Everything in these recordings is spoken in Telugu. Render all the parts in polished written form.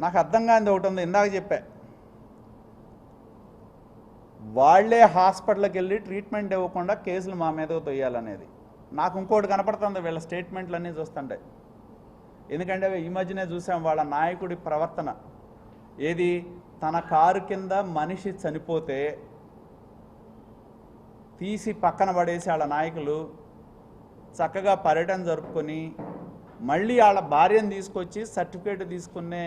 నాకు అర్థం కానిది ఒకటి ఉంది, ఇందాక చెప్పా. వాళ్లే హాస్పిటల్కి వెళ్ళి ట్రీట్మెంట్ ఇవ్వకుండా కేసులు మా మీద తొయ్యాలనేది నాకు ఇంకోటి కనపడుతుంది వీళ్ళ స్టేట్మెంట్లన్నీ చూస్తుంటే. ఎందుకంటే ఈ మధ్యనే చూసాం వాళ్ళ నాయకుడి ప్రవర్తన. ఏది, తన కారు కింద మనిషి చనిపోతే తీసి పక్కన పడేసి వాళ్ళ నాయకులు చక్కగా పర్యటన జరుపుకొని మళ్ళీ వాళ్ళ భార్యను తీసుకొచ్చి సర్టిఫికేట్ తీసుకునే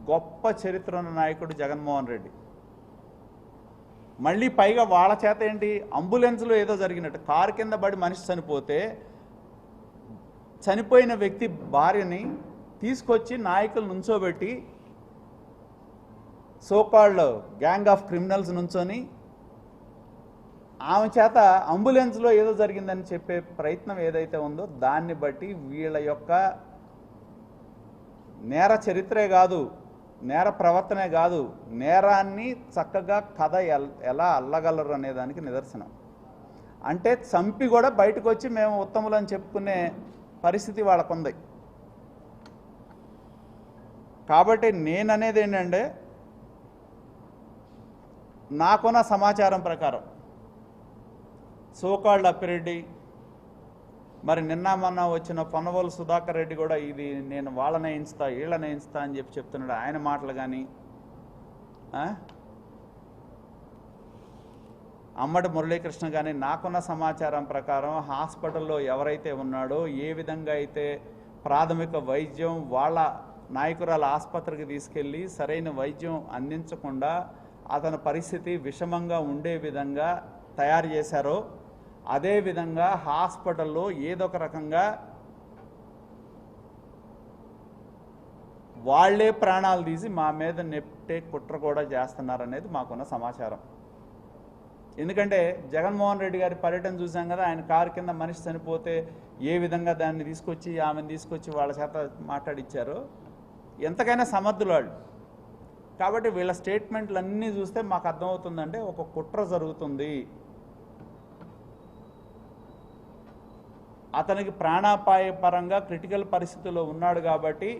గొప్ప చరిత్ర ఉన్న నాయకుడు జగన్మోహన్ రెడ్డి. మళ్ళీ పైగా వాళ్ళ చేత ఏంటి, అంబులెన్స్లో ఏదో జరిగినట్టు కారు కింద పడి మనిషి చనిపోతే చనిపోయిన వ్యక్తి భార్యని తీసుకొచ్చి నాయకులు నుంచోబెట్టి సోకాల్డ్ గ్యాంగ్ ఆఫ్ క్రిమినల్స్ నుంచొని ఆమె చేత అంబులెన్స్లో ఏదో జరిగిందని చెప్పే ప్రయత్నం ఏదైతే ఉందో దాన్ని బట్టి వీళ్ళ యొక్క నేర చరిత్రే కాదు, నేర ప్రవర్తనే కాదు, నేరాన్ని చక్కగా కథ ఎలా అల్లగలరు అనేదానికి నిదర్శనం. అంటే చంపి కూడా బయటకు వచ్చి మేము ఉత్తములని చెప్పుకునే పరిస్థితి వాళ్ళకుంది. కాబట్టి నేననేది ఏంటంటే, నాకున్న సమాచారం ప్రకారం సోకాల్డ్ అప్పిరెడ్డి, మరి నిన్న మొన్న వచ్చిన పొన్నవోలు సుధాకర్ రెడ్డి కూడా ఇది నేను వాళ్ళనే ఎంచుతా వీళ్ళనే ఎంచుతా అని చెప్తున్నాడు. ఆయన మాటలు కానీ, అమ్మటి మురళీకృష్ణ కానీ నాకున్న సమాచారం ప్రకారం హాస్పిటల్లో ఎవరైతే ఉన్నాడో, ఏ విధంగా అయితే ప్రాథమిక వైద్యం వాళ్ళ నాయకురాల ఆసుపత్రికి తీసుకెళ్ళి సరైన వైద్యం అందించకుండా అతని పరిస్థితి విషమంగా ఉండే విధంగా తయారు చేశారో, అదేవిధంగా హాస్పిటల్లో ఏదో ఒక రకంగా వాళ్లే ప్రాణాలు తీసి మా మీద నెట్టే కుట్ర కూడా చేస్తున్నారనేది మాకున్న సమాచారం. ఎందుకంటే జగన్మోహన్ రెడ్డి గారి పర్యటన చూసాం కదా, ఆయన కారు కింద మనిషి చనిపోతే ఏ విధంగా దాన్ని తీసుకొచ్చి ఆమెను తీసుకొచ్చి వాళ్ళ చేత మాట్లాడిచ్చారో, ఎంతకైనా సమర్థులు వాళ్ళు. కాబట్టి వీళ్ళ స్టేట్మెంట్లు అన్నీ చూస్తే మాకు అర్థమవుతుందంటే ఒక కుట్ర జరుగుతుంది. అతనికి ప్రాణాపాయ పరంగా క్రిటికల్ పరిస్థితుల్లో ఉన్నాడు కాబట్టి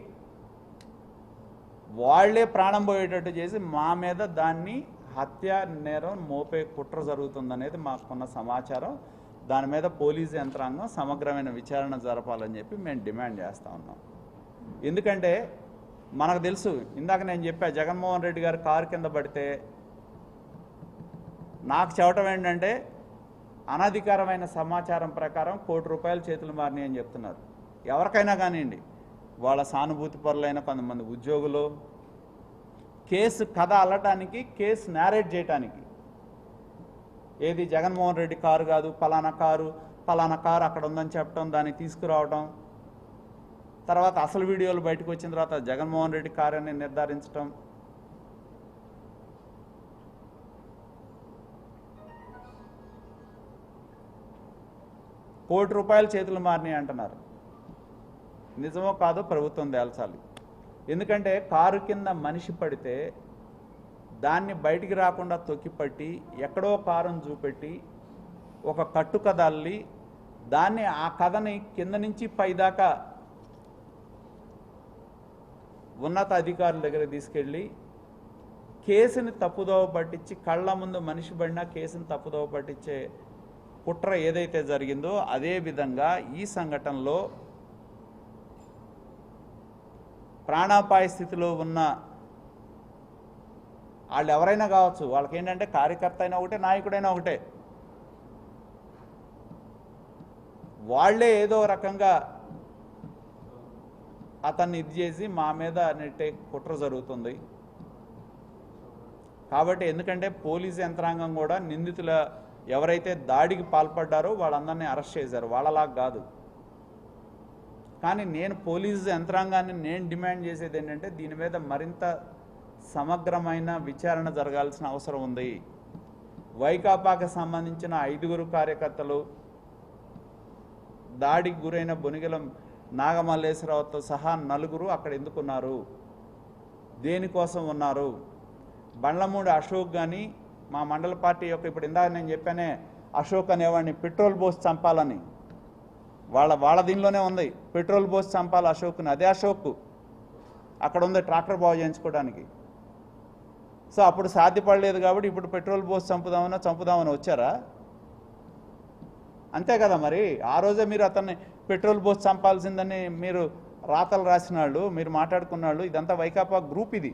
వాళ్లే ప్రాణం పోయేటట్టు చేసి మా మీద దాన్ని హత్య నేరం మోపే కుట్ర జరుగుతుందనేది మాకున్న సమాచారం. దాని మీద పోలీసు యంత్రాంగం సమగ్రమైన విచారణ జరపాలని చెప్పి మేము డిమాండ్ చేస్తూ ఉన్నాం. ఎందుకంటే మనకు తెలుసు, ఇందాక నేను చెప్పా, జగన్మోహన్ రెడ్డి గారు కారు కింద పడితే నాకు చెప్పడం ఏంటంటే అనధికారమైన సమాచారం ప్రకారం ₹1 కోటి చేతులు మారినాయి అని చెప్తున్నారు. ఎవరికైనా కానివ్వండి, వాళ్ళ సానుభూతి పరులైన కొంతమంది ఉద్యోగులు కేసు కథ అల్లటానికి, కేసు నేరేట్ చేయటానికి, ఏది జగన్మోహన్ రెడ్డి కారు కాదు పలానా కారు అక్కడ ఉందని చెప్పడం, దాన్ని తీసుకురావడం, తర్వాత అసలు వీడియోలు బయటకు వచ్చిన తర్వాత జగన్మోహన్ రెడ్డి కారు అని నిర్ధారించడం, ₹1 కోటి చేతులు మారినాయి అంటున్నారు. నిజమో కాదో ప్రభుత్వం తేల్చాలి. ఎందుకంటే కారు కింద మనిషి పడితే దాన్ని బయటికి రాకుండా తొక్కిపట్టి ఎక్కడో కారును చూపెట్టి ఒక కట్టు కథ అల్లి దాన్ని ఆ కథని కింద నుంచి పైదాకా ఉన్నత అధికారుల దగ్గర తీసుకెళ్ళి కేసుని తప్పుదోవ పట్టించి కళ్ళ ముందు మనిషి పడినా కేసుని తప్పుదోవ పట్టించే కుట్ర ఏదైతే జరిగిందో, అదేవిధంగా ఈ సంఘటనలో ప్రాణాపాయ స్థితిలో ఉన్న వాళ్ళు ఎవరైనా కావచ్చు, వాళ్ళకేంటంటే కార్యకర్త అయినా ఒకటే, నాయకుడైనా ఒకటే, వాళ్లే ఏదో రకంగా అతన్ని ఇది చేసి మా మీద నెట్టే కుట్ర జరుగుతుంది. కాబట్టి ఎందుకంటే పోలీసు యంత్రాంగం కూడా నిందితుల ఎవరైతే దాడికి పాల్పడ్డారో వాళ్ళందరినీ అరెస్ట్ చేశారు, వాళ్ళలాగా కాదు. కానీ నేను పోలీసు యంత్రాంగాన్ని నేను డిమాండ్ చేసేది ఏంటంటే దీని మీద మరింత సమగ్రమైన విచారణ జరగాల్సిన అవసరం ఉంది. వైకాపాకి సంబంధించిన 5 కార్యకర్తలు, దాడికి గురైన బొనిగెల నాగమల్లేశ్వరరావుతో సహా 4 అక్కడ ఎందుకున్నారు, దేనికోసం ఉన్నారు? బండ్లమూడి అశోక్ కానీ మా మండల పార్టీ యొక్క, ఇప్పుడు ఇందాక నేను చెప్పానే అశోక్ అనేవాడిని పెట్రోల్ పోసి చంపాలని, వాళ్ళ దీనిలోనే ఉంది, పెట్రోల్ పోసి చంపాలి అశోక్ని. అదే అశోక్ అక్కడ ఉంది ట్రాక్టర్ బాగు చేయించుకోవడానికి. సో అప్పుడు సాధ్యపడలేదు కాబట్టి ఇప్పుడు పెట్రోల్ పోసి చంపుదామని వచ్చారా? అంతే కదా మరి. ఆ రోజే మీరు అతన్ని పెట్రోల్ పోసి చంపాల్సిందని మీరు రాతలు రాసిన వాళ్ళు, మీరు మాట్లాడుకున్న వాళ్ళు, ఇదంతా వైకాపా గ్రూప్ ఇది.